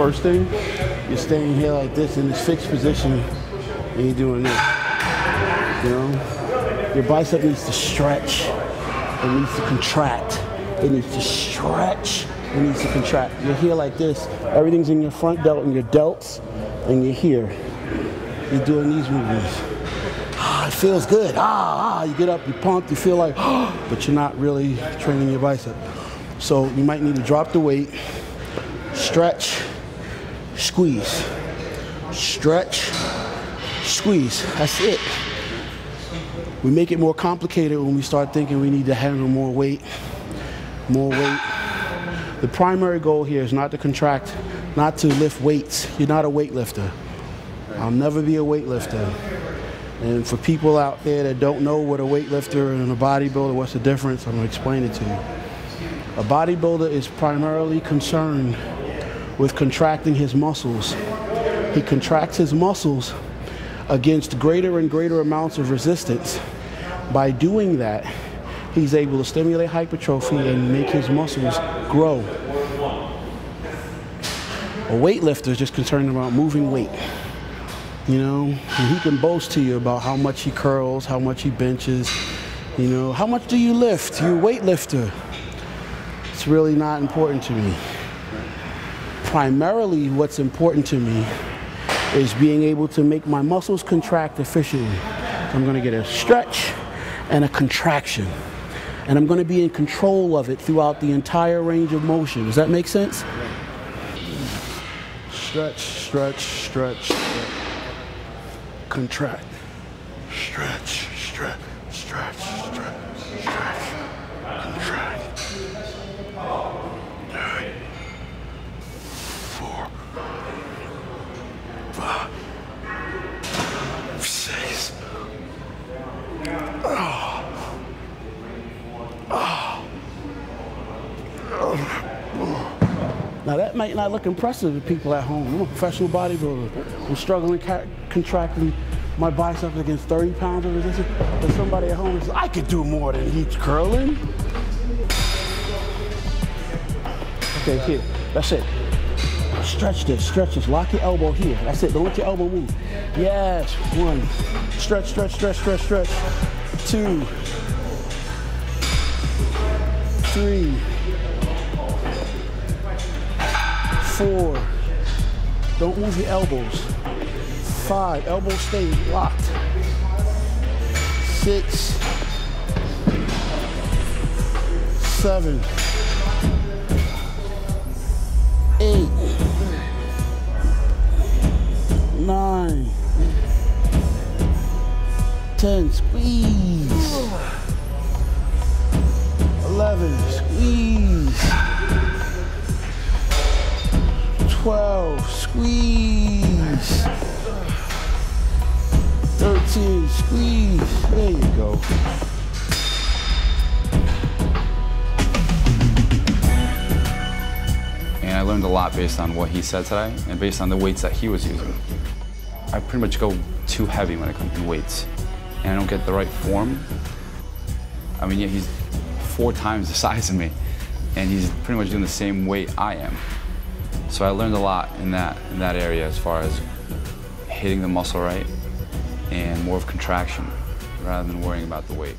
first thing, you're staying here like this in this fixed position, and you're doing this. You know, your bicep needs to stretch. It needs to contract. It needs to stretch. It needs to contract. You're here like this. Everything's in your front delt and your delts, and you're here. You're doing these movements. It feels good. You get up, you pumped, you feel like, but you're not really training your bicep. So you might need to drop the weight, stretch, squeeze. Stretch, squeeze. That's it. We make it more complicated when we start thinking we need to handle more weight. More weight. The primary goal here is not to contract, not to lift weights. You're not a weightlifter. I'll never be a weightlifter. And for people out there that don't know what a weightlifter and a bodybuilder, what's the difference, I'm going to explain it to you. A bodybuilder is primarily concerned with contracting his muscles. He contracts his muscles against greater and greater amounts of resistance. By doing that, he's able to stimulate hypertrophy and make his muscles grow. A weightlifter is just concerned about moving weight. You know, and he can boast to you about how much he curls, how much he benches, you know, how much do you lift? You're a weightlifter. It's really not important to me. Primarily what's important to me is being able to make my muscles contract efficiently. So I'm going to get a stretch and a contraction. And I'm going to be in control of it throughout the entire range of motion. Does that make sense? Stretch, stretch, stretch, stretch. Contract. Stretch, stretch, stretch, stretch, stretch. Contract. 3, 4, 5, 6. Now that might not look impressive to people at home. I'm a professional bodybuilder. I'm struggling contracting my biceps against 30 pounds of resistance. But somebody at home says, I could do more than he's curling. Okay, here, that's it. Stretch this, lock your elbow here. That's it, don't let your elbow move. Yes, 1, stretch, stretch, stretch, stretch, stretch. 2, 3, 4, don't move your elbows. 5, elbows stay locked. 6, 7, 8, 9, 10, squeeze. 11, squeeze. 12, squeeze. 13, squeeze. There you go. And I learned a lot based on what he said today and based on the weights that he was using. I pretty much go too heavy when it comes to weights, and I don't get the right form. I mean, yeah, he's 4 times the size of me, and he's pretty much doing the same weight I am. So I learned a lot in that area as far as hitting the muscle right and more of contraction rather than worrying about the weight.